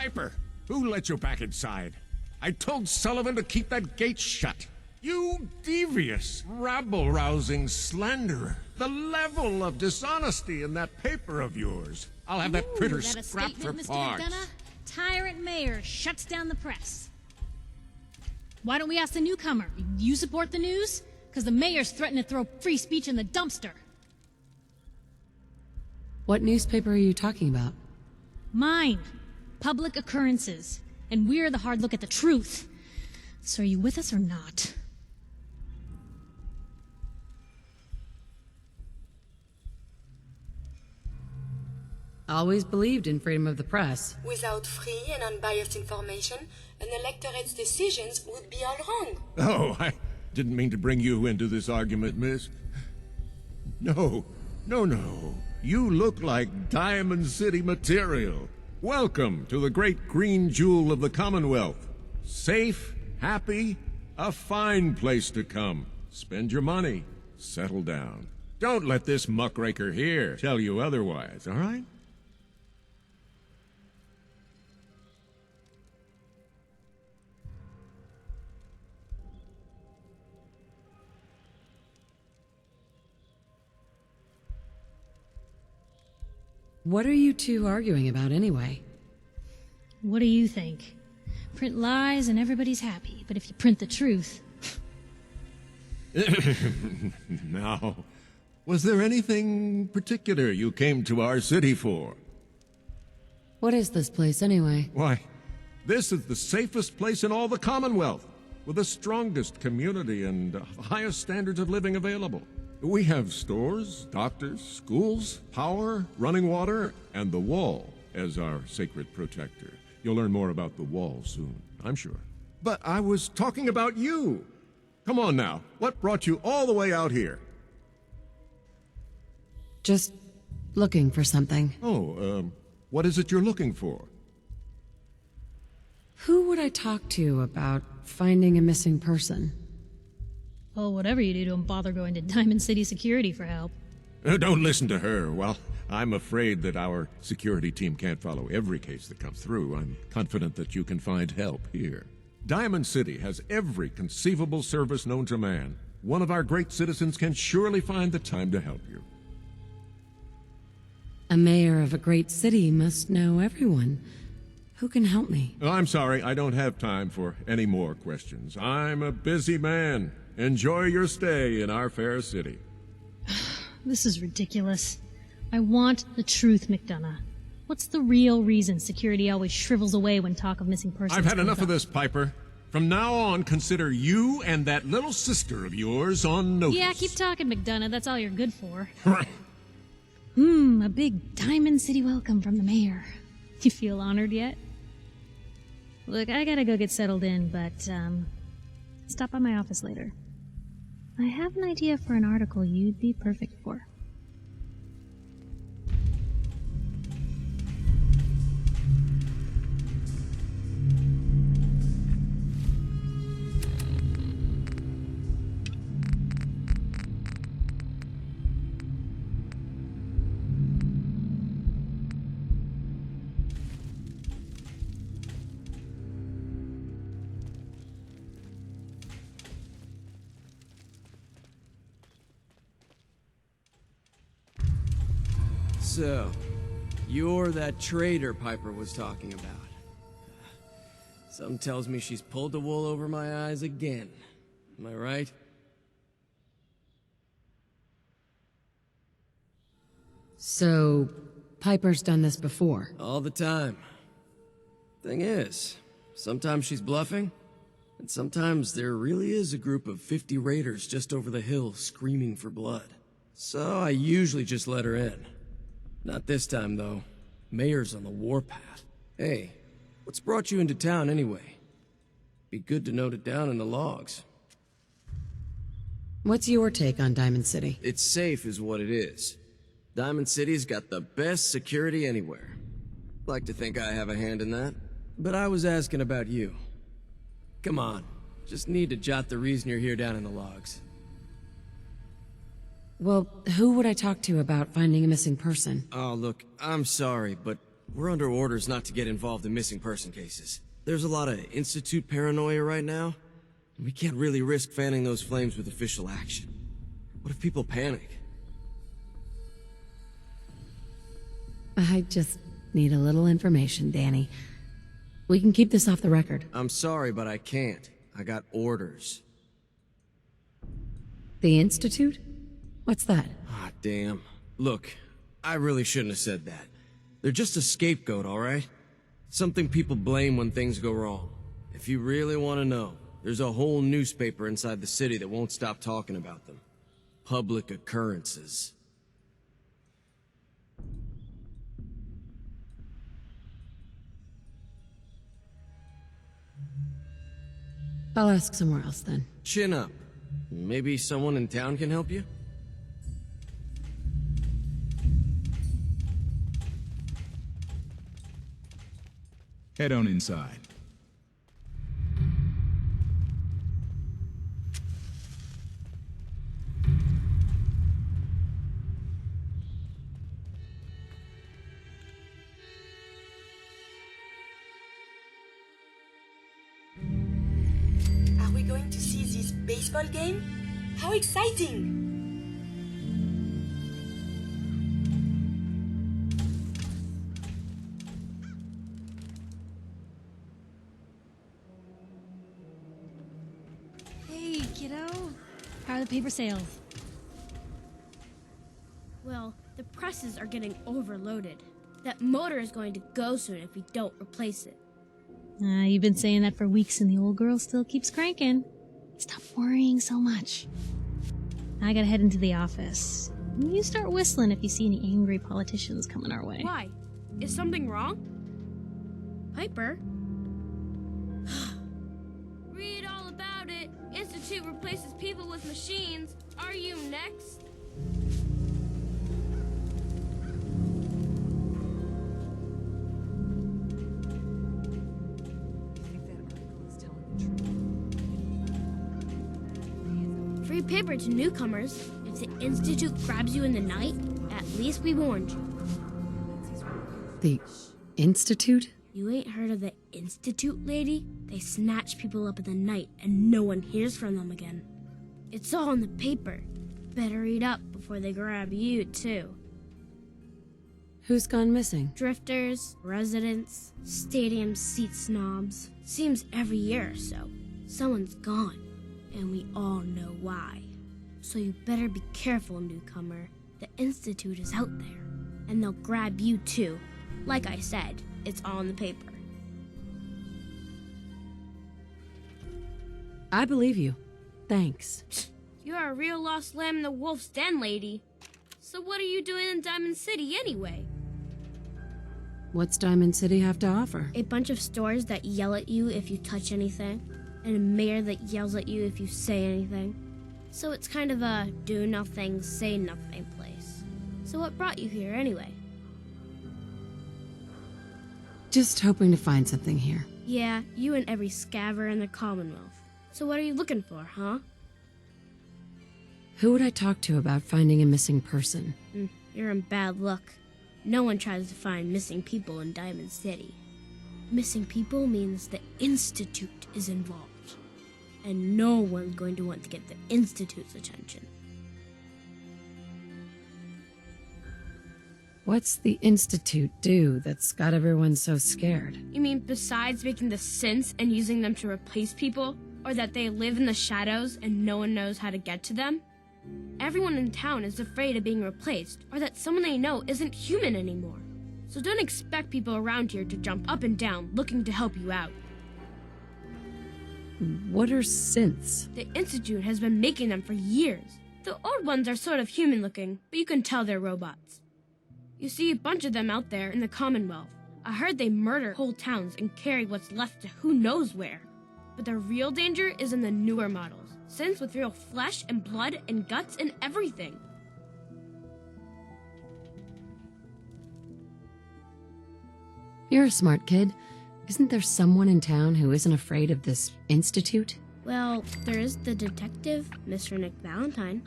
Piper, who let you back inside? I told Sullivan to keep that gate shut. You devious, rabble-rousing slanderer. The level of dishonesty in that paper of yours. I'll have that printer scrapped for Mr. parts. McDonough? Tyrant mayor shuts down the press. Why don't we ask the newcomer? You support the news? Because the mayor's threatened to throw free speech in the dumpster. What newspaper are you talking about? Mine. Public Occurrences. And we're the hard look at the truth. So are you with us or not? Always believed in freedom of the press. Without free and unbiased information, an electorate's decisions would be all wrong. Oh, I didn't mean to bring you into this argument, miss. No. You look like Diamond City material. Welcome to the great green jewel of the Commonwealth. Safe, happy, a fine place to come. Spend your money, settle down. Don't let this muckraker here tell you otherwise, all right? What are you two arguing about anyway? What do you think? Print lies and everybody's happy, but if you print the truth... Now, was there anything particular you came to our city for? What is this place anyway? Why, this is the safest place in all the Commonwealth, with the strongest community and highest standards of living available. We have stores, doctors, schools, power, running water, and the wall as our sacred protector. You'll learn more about the wall soon, I'm sure. But I was talking about you. Come on now, what brought you all the way out here? Just looking for something. Oh, what is it you're looking for? Who would I talk to about finding a missing person? Well, whatever you do, don't bother going to Diamond City Security for help. Don't listen to her. Well, I'm afraid that our security team can't follow every case that comes through. I'm confident that you can find help here. Diamond City has every conceivable service known to man. One of our great citizens can surely find the time to help you. A mayor of a great city must know everyone. Who can help me? Oh, I'm sorry, I don't have time for any more questions. I'm a busy man. Enjoy your stay in our fair city. This is ridiculous. I want the truth, McDonough. What's the real reason security always shrivels away when talk of missing persons I've had comes enough up? of this, Piper. From now on, consider you and that little sister of yours on notice. Yeah, keep talking, McDonough. That's all you're good for. A big Diamond City welcome from the mayor. You feel honored yet? Look, I gotta go get settled in, but, stop by my office later. I have an idea for an article you'd be perfect for. So, you're that traitor Piper was talking about. Something tells me she's pulled the wool over my eyes again. Am I right? So, Piper's done this before? All the time. Thing is, sometimes she's bluffing, and sometimes there really is a group of 50 raiders just over the hill screaming for blood. So I usually just let her in. Not this time, though. Mayor's on the warpath. Hey, what's brought you into town anyway? Be good to note it down in the logs. What's your take on Diamond City? It's safe is what it is. Diamond City's got the best security anywhere. Like to think I have a hand in that. But I was asking about you. Come on, just need to jot the reason you're here down in the logs. Well, who would I talk to about finding a missing person? Oh, look, I'm sorry, but we're under orders not to get involved in missing person cases. There's a lot of Institute paranoia right now, and we can't really risk fanning those flames with official action. What if people panic? I just need a little information, Danny. We can keep this off the record. I'm sorry, but I can't. I got orders. The Institute? What's that? Ah, damn. Look, I really shouldn't have said that. They're just a scapegoat, alright? Something people blame when things go wrong. If you really want to know, there's a whole newspaper inside the city that won't stop talking about them. Public occurrences. I'll ask somewhere else then. Chin up. Maybe someone in town can help you? Head on inside. Are we going to see this baseball game? How exciting! Hey, kiddo. How are the paper sales? Well, the presses are getting overloaded. That motor is going to go soon if we don't replace it. You've been saying that for weeks and the old girl still keeps cranking. Stop worrying so much. I gotta head into the office. You start whistling if you see any angry politicians coming our way. Why? Is something wrong? Piper? Read all about it. Institute replaces people with machines. Are you next? Free paper to newcomers. If the Institute grabs you in the night, at least we warned you. The Institute? You ain't heard of the Institute, lady? They snatch people up in the night and no one hears from them again. It's all in the paper. Better read up before they grab you, too. Who's gone missing? Drifters, residents, stadium seat snobs. Seems every year or so, someone's gone. And we all know why. So you better be careful, newcomer. The Institute is out there. And they'll grab you too. Like I said, it's all in the paper. I believe you. Thanks. You're a real lost lamb in the wolf's den, lady. So what are you doing in Diamond City anyway? What's Diamond City have to offer? A bunch of stores that yell at you if you touch anything. And a mayor that yells at you if you say anything. So it's kind of a do nothing, say nothing place. So what brought you here anyway? Just hoping to find something here. Yeah, you and every scaver in the Commonwealth. So what are you looking for, huh? Who would I talk to about finding a missing person? You're in bad luck. No one tries to find missing people in Diamond City. Missing people means the Institute is involved. And no one's going to want to get the Institute's attention. What's the Institute do that's got everyone so scared? You mean besides making the synths and using them to replace people? Or that they live in the shadows and no one knows how to get to them? Everyone in town is afraid of being replaced, or that someone they know isn't human anymore. So don't expect people around here to jump up and down looking to help you out. What are synths? The Institute has been making them for years. The old ones are sort of human looking, but you can tell they're robots. You see a bunch of them out there in the Commonwealth. I heard they murder whole towns and carry what's left to who knows where. But the real danger is in the newer models. Synths with real flesh and blood and guts and everything. You're a smart kid. Isn't there someone in town who isn't afraid of this Institute? Well, there is the detective, Mr. Nick Valentine.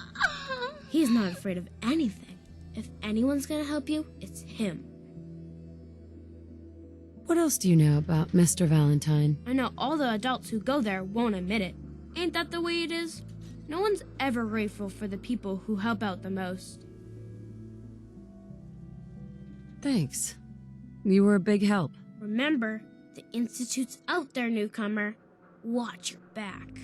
He's not afraid of anything. If anyone's gonna help you, it's him. What else do you know about Mr. Valentine? I know all the adults who go there won't admit it. Ain't that the way it is? No one's ever grateful for the people who help out the most. Thanks. You were a big help. Remember, the Institute's out there, newcomer. Watch your back.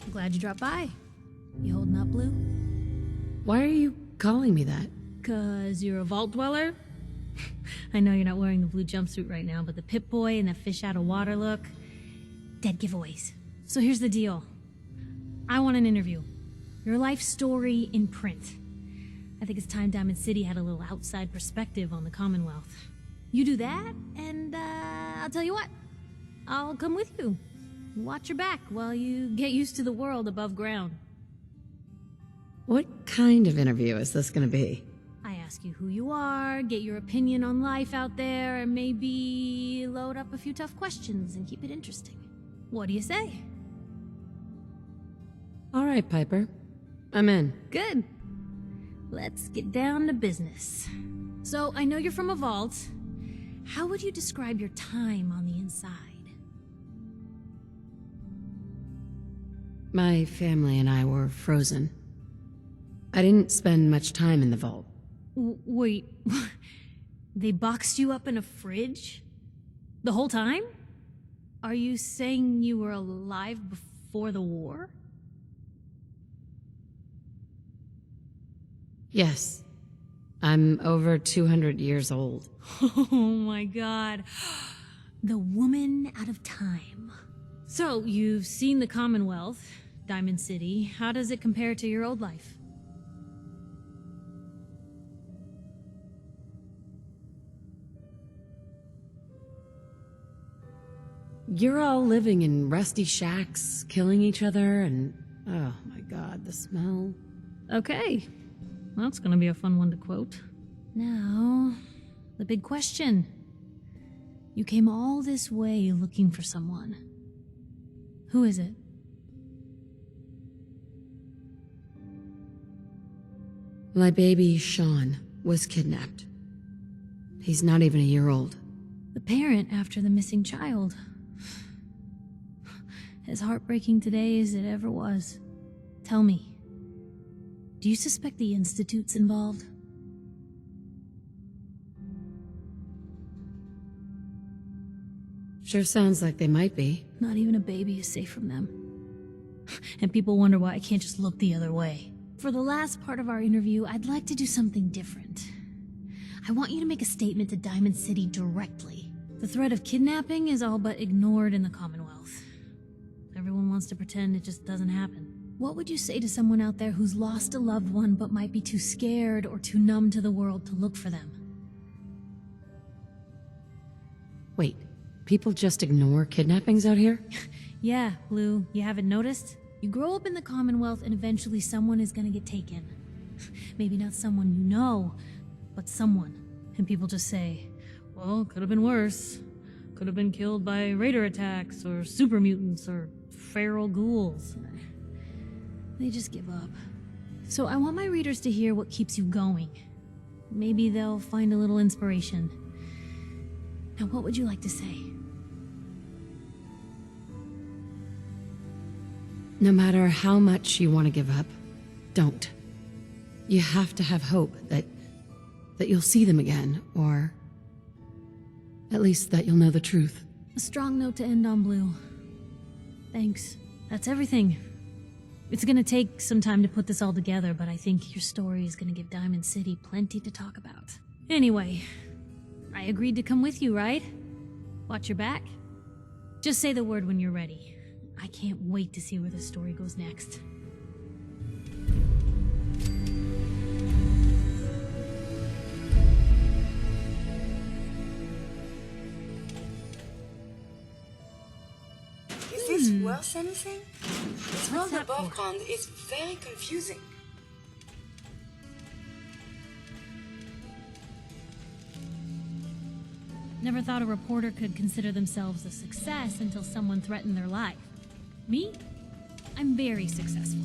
Glad you dropped by. You holding up, Blue? Why are you calling me that? 'Cause you're a vault dweller? I know you're not wearing the blue jumpsuit right now, but the Pip-Boy and the fish out of water look, dead giveaways. So here's the deal. I want an interview. Your life story in print. I think it's time Diamond City had a little outside perspective on the Commonwealth. You do that, and I'll tell you what. I'll come with you. Watch your back while you get used to the world above ground. What kind of interview is this gonna be? I ask you who you are, get your opinion on life out there, and maybe load up a few tough questions and keep it interesting. What do you say? All right, Piper. I'm in. Good. Let's get down to business. So, I know you're from a vault. How would you describe your time on the inside? My family and I were frozen. I didn't spend much time in the vault. Wait, they boxed you up in a fridge? The whole time? Are you saying you were alive before the war? Yes. I'm over 200 years old. Oh my god. The woman out of time. So, you've seen the Commonwealth, Diamond City. How does it compare to your old life? You're all living in rusty shacks, killing each other, and oh my god, the smell. Okay. That's gonna be a fun one to quote. Now, the big question. You came all this way looking for someone. Who is it? My baby, Sean, was kidnapped. He's not even a year old. The parent after the missing child. As heartbreaking today as it ever was. Tell me, do you suspect the Institute's involved? Sure sounds like they might be. Not even a baby is safe from them. And people wonder why I can't just look the other way. For the last part of our interview, I'd like to do something different. I want you to make a statement to Diamond City directly. The threat of kidnapping is all but ignored in the Commonwealth. Everyone wants to pretend it just doesn't happen. What would you say to someone out there who's lost a loved one but might be too scared or too numb to the world to look for them? Wait, people just ignore kidnappings out here? Yeah, Blue, you haven't noticed? You grow up in the Commonwealth and eventually someone is gonna get taken. Maybe not someone you know, but someone. And people just say, well, could have been worse. Could have been killed by raider attacks or super mutants or feral ghouls. They just give up. So I want my readers to hear what keeps you going. Maybe they'll find a little inspiration. Now, what would you like to say? No matter how much you want to give up, don't. You have to have hope that you'll see them again, or at least that you'll know the truth. A strong note to end on, Blue. Thanks. That's everything. It's gonna take some time to put this all together, but I think your story is gonna give Diamond City plenty to talk about. Anyway, I agreed to come with you, right? Watch your back. Just say the word when you're ready. I can't wait to see where the story goes next. Is this worth anything? This world that above for? ground is very confusing. Never thought a reporter could consider themselves a success until someone threatened their life. Me? I'm very successful.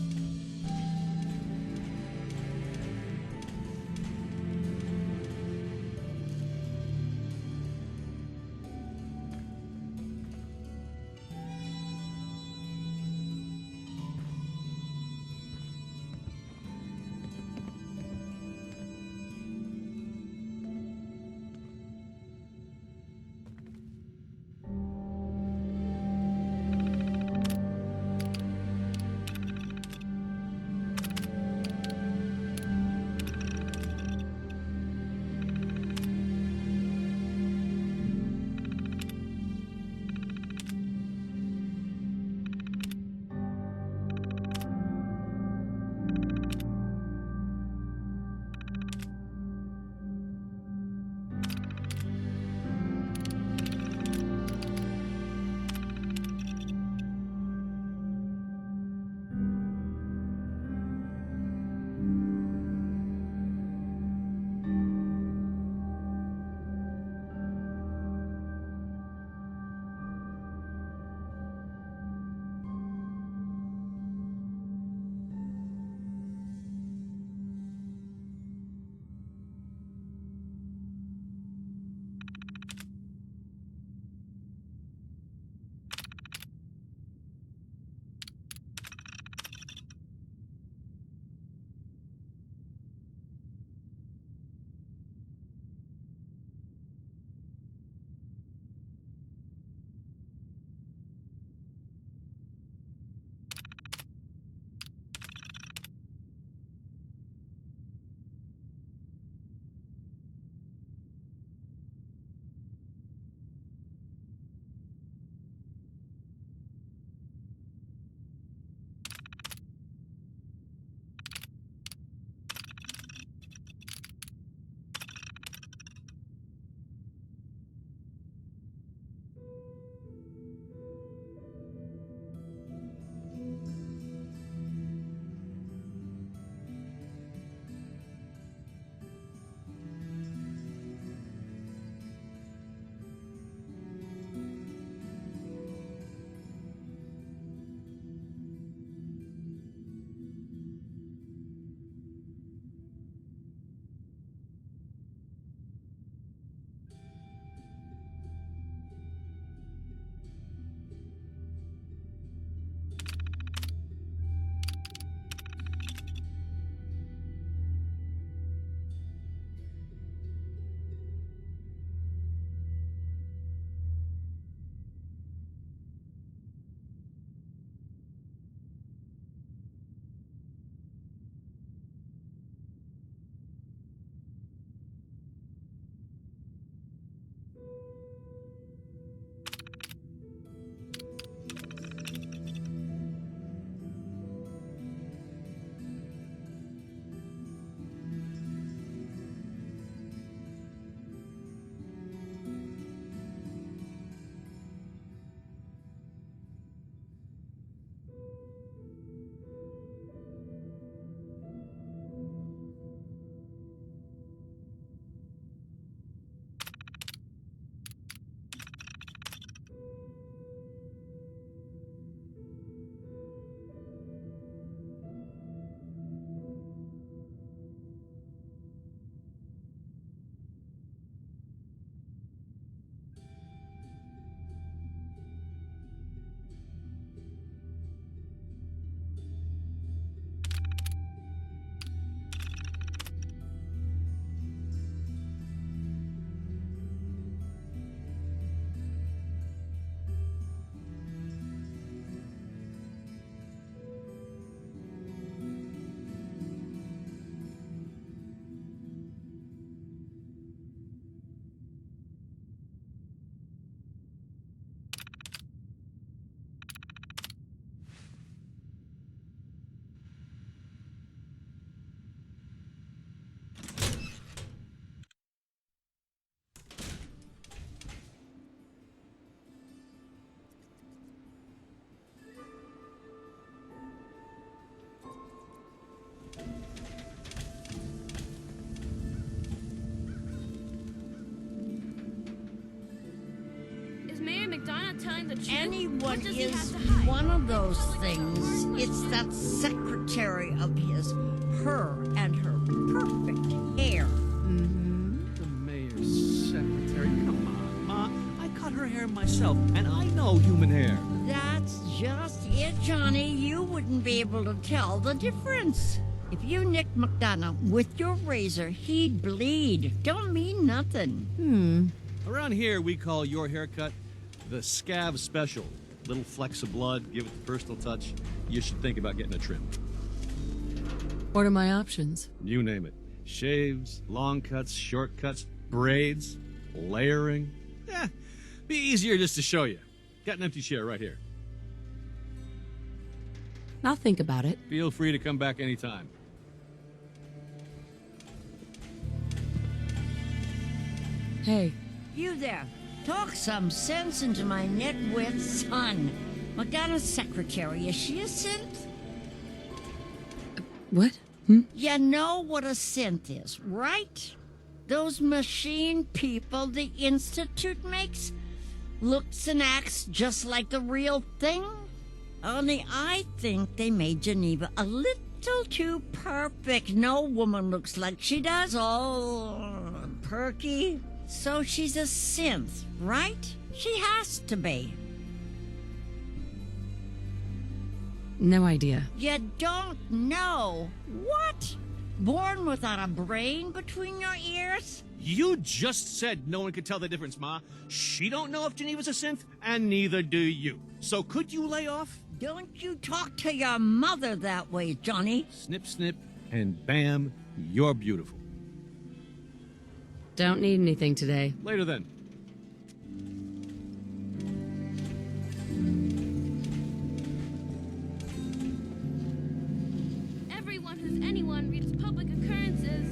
McDonough telling the truth? Anyone What does he is have to hide? one of those things. It's that secretary of his, her and her perfect hair. The mayor's secretary. Come on, Ma. I cut her hair myself, and I know human hair. That's just it, Johnny. You wouldn't be able to tell the difference. If you nicked McDonough with your razor, he'd bleed. Don't mean nothing. Around here, we call your haircut the scab special. Little flecks of blood, give it the personal touch. You should think about getting a trim. What are my options? You name it. Shaves, long cuts, short cuts, braids, layering. Be easier just to show you. Got an empty chair right here. I'll think about it. Feel free to come back anytime. Hey, You there. Talk some sense into my nitwit son. McDonough's secretary, is she a synth? what? You know what a synth is, right? Those machine people the Institute makes? Looks and acts just like the real thing? Only I think they made Geneva a little too perfect. No woman looks like she does, all perky. So she's a synth, right? She has to be. No idea. You don't know? What? Born without a brain between your ears? You just said no one could tell the difference, Ma. She don't know if Geneva's a synth, and neither do you. So could you lay off? Don't you talk to your mother that way, Johnny. Snip, snip, and bam, you're beautiful. Don't need anything today. Later then. Everyone who's anyone reads public occurrences.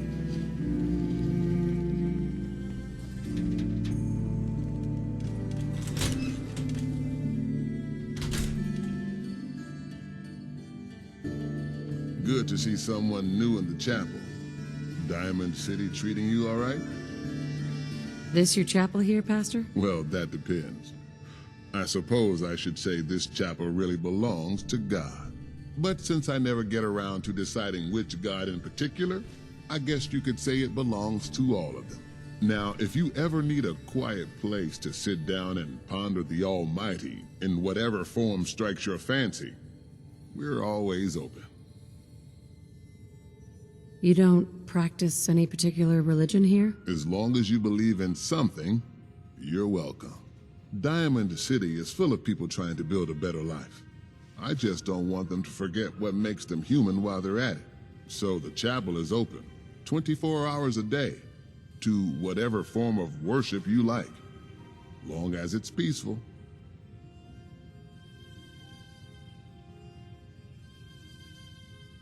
Good to see someone new in the chapel. Diamond City treating you all right? This your chapel here, Pastor? Well, that depends. I suppose I should say this chapel really belongs to God. But since I never get around to deciding which God in particular, I guess you could say it belongs to all of them. Now, if you ever need a quiet place to sit down and ponder the Almighty in whatever form strikes your fancy, we're always open. You don't practice any particular religion here? As long as you believe in something, you're welcome. Diamond City is full of people trying to build a better life. I just don't want them to forget what makes them human while they're at it. So the chapel is open, 24 hours a day, to whatever form of worship you like, long as it's peaceful.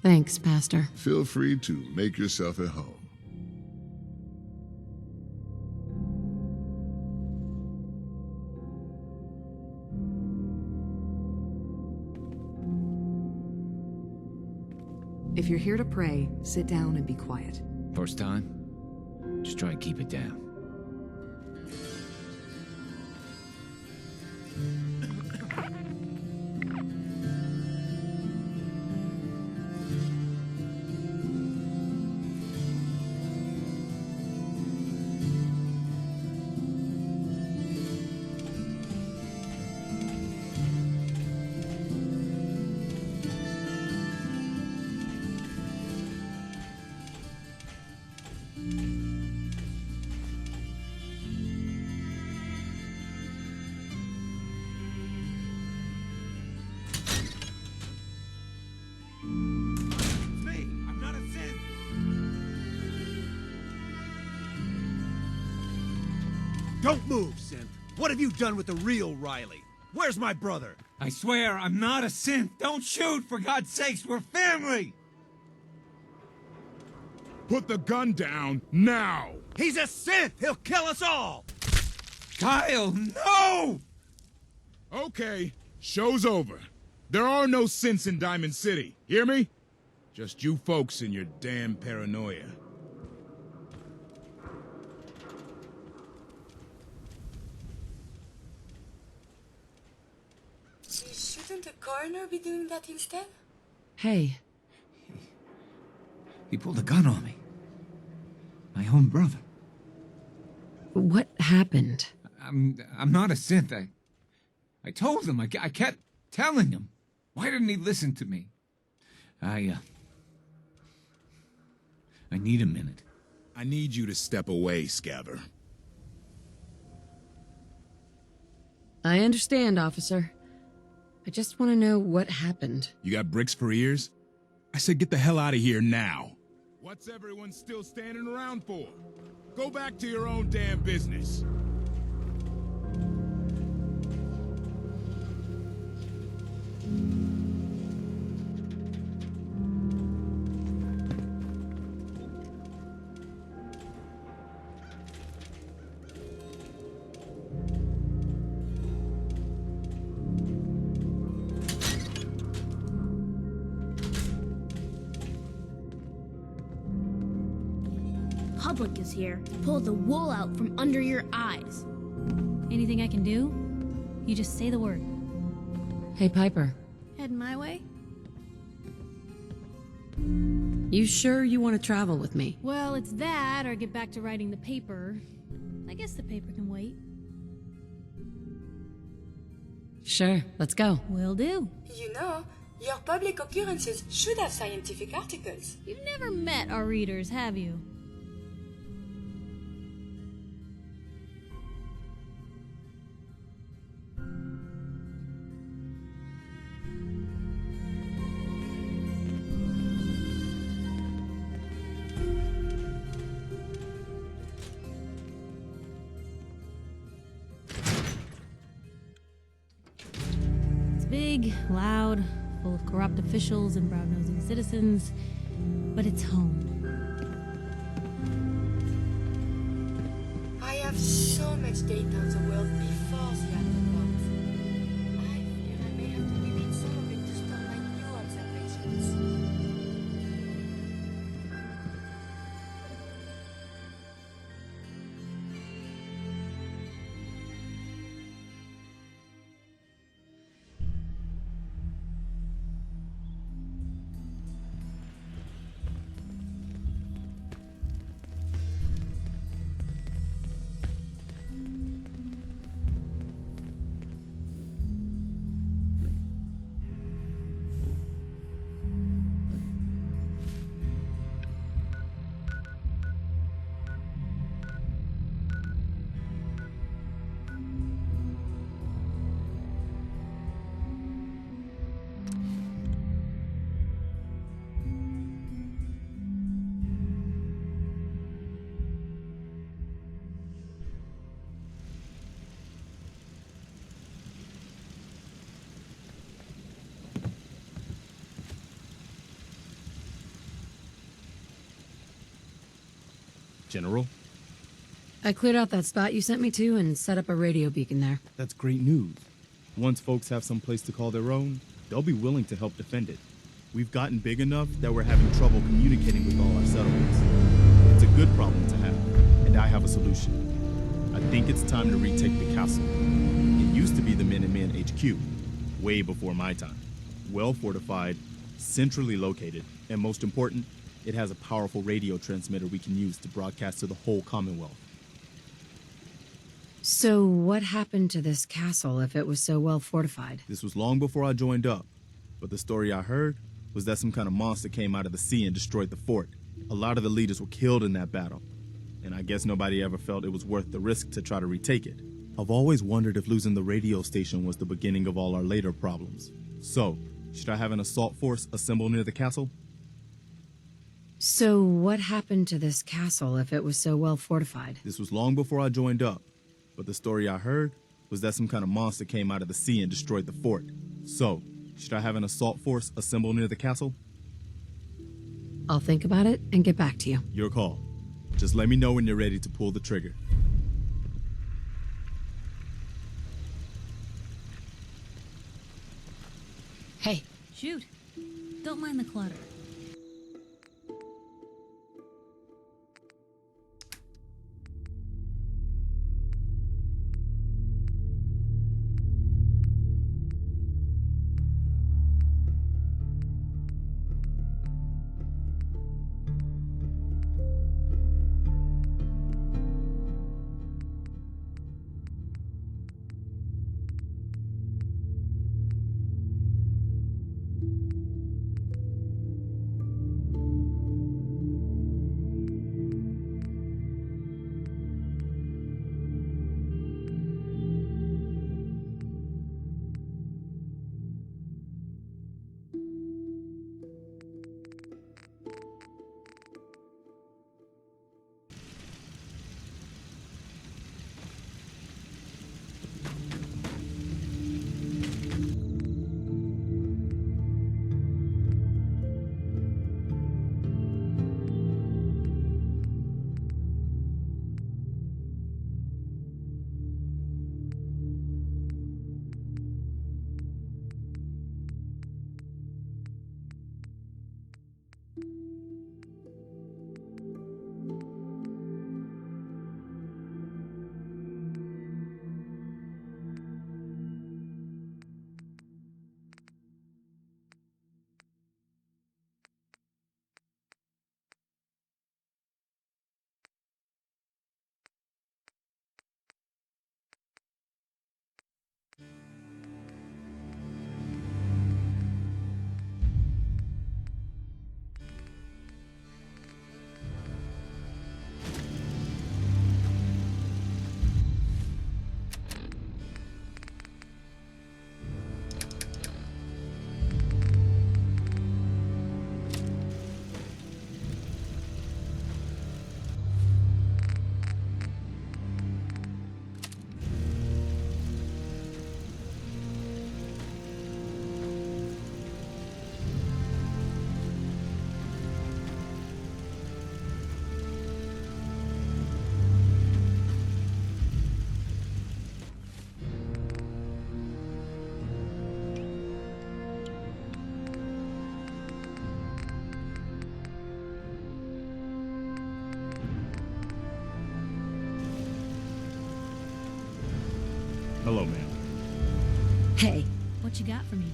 Thanks, Pastor. Feel free to make yourself at home. If you're here to pray, sit down and be quiet. First time? Just try and keep it down. Don't move, synth. What have you done with the real Riley? Where's my brother? I swear I'm not a synth. Don't shoot, for God's sakes. We're family. Put the gun down now. He's a synth. He'll kill us all. Kyle, no! Okay, show's over. There are no synths in Diamond City. Hear me? Just you folks and your damn paranoia. coroner be doing that instead? Hey, He pulled a gun on me. My own brother. what happened? I'm not a synth. I told him. I kept telling him. Why didn't he listen to me? I need a minute. I need you to step away, Scabber. I understand, officer. I just want to know what happened. You got bricks for ears? I said get the hell out of here now. What's everyone still standing around for? Go back to your own damn business. Public is here to pull the wool out from under your eyes. Anything I can do? You just say the word. Hey, Piper. Heading my way? You sure you want to travel with me? Well, it's that, or get back to writing the paper. I guess the paper can wait. Sure, let's go. Will do. You know, your public occurrences should have scientific articles. You've never met our readers, have you? Big, loud, full of corrupt officials and brown-nosing citizens, but it's home. I have so much data of the world before the atom bombs. I fear I may have to repeat some of it to start my new observations. General? I cleared out that spot you sent me to and set up a radio beacon there. That's great news. Once folks have some place to call their own, they'll be willing to help defend it. We've gotten big enough that we're having trouble communicating with all our settlements. It's a good problem to have, and I have a solution. I think it's time to retake the castle. It used to be the Minutemen HQ, way before my time. Well fortified, centrally located, and most important, it has a powerful radio transmitter we can use to broadcast to the whole Commonwealth. So what happened to this castle if it was so well fortified? This was long before I joined up, but the story I heard was that some kind of monster came out of the sea and destroyed the fort. A lot of the leaders were killed in that battle, and I guess nobody ever felt it was worth the risk to try to retake it. I've always wondered if losing the radio station was the beginning of all our later problems. So, should I have an assault force assemble near the castle? So what happened to this castle if it was so well fortified? This was long before I joined up, but the story I heard was that some kind of monster came out of the sea and destroyed the fort. So, should I have an assault force assemble near the castle? I'll think about it and get back to you. Your call. Just let me know when you're ready to pull the trigger. Hey. Shoot. Don't mind the clutter. Hello, ma'am. Hey, What you got for me?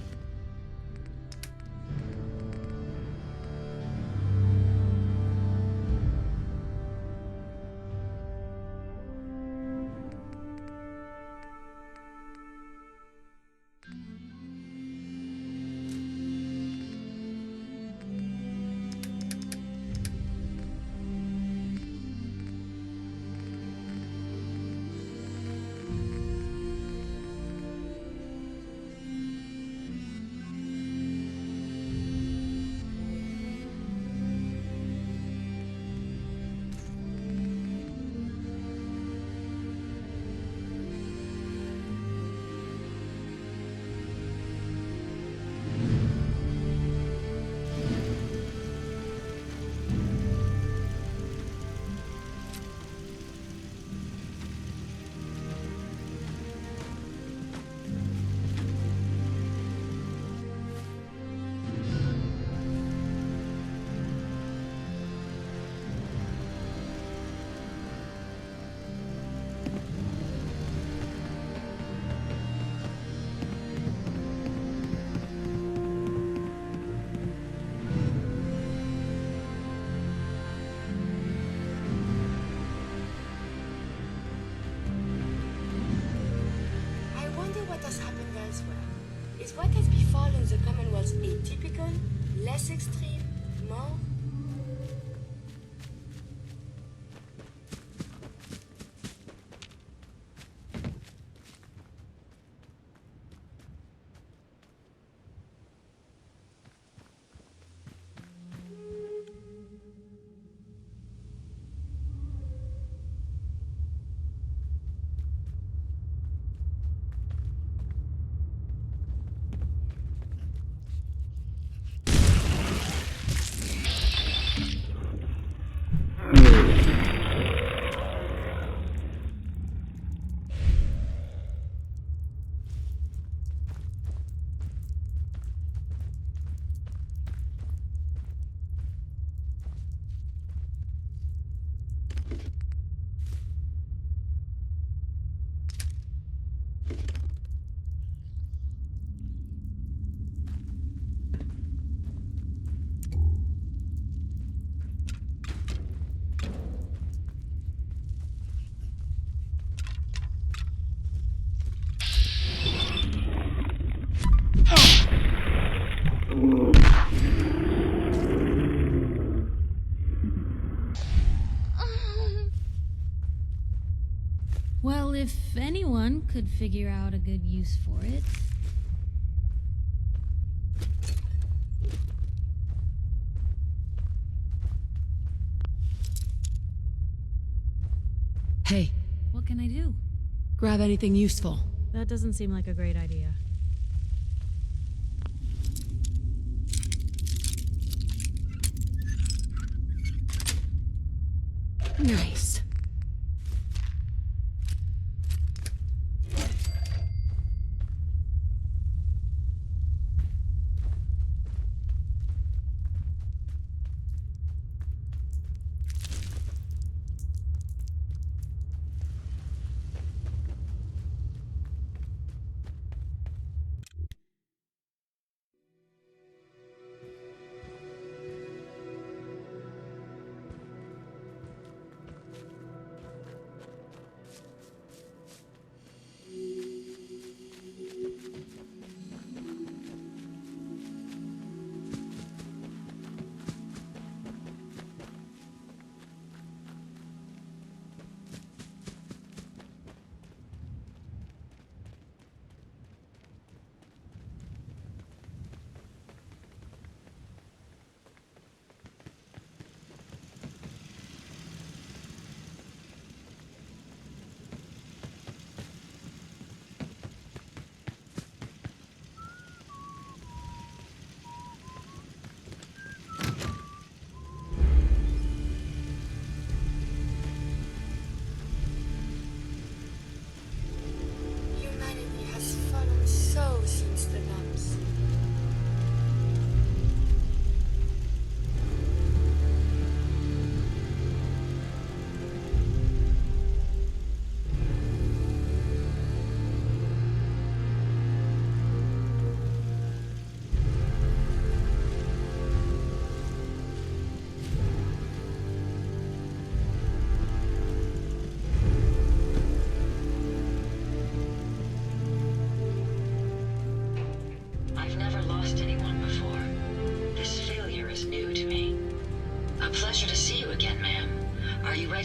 I wonder what has happened elsewhere. Is what has befallen the Commonwealth atypical, less extreme, more? Well, if anyone could figure out a good use for it. Hey, What can I do? grab anything useful. That doesn't seem like a great idea. Nice.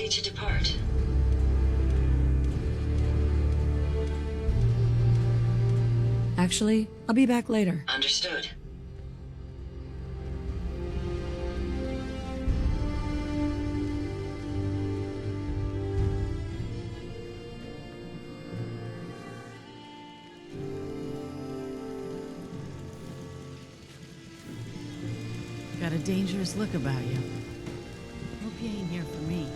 ready to depart. Actually, I'll be back later. Understood. Got a dangerous look about you. Hope you ain't here for me.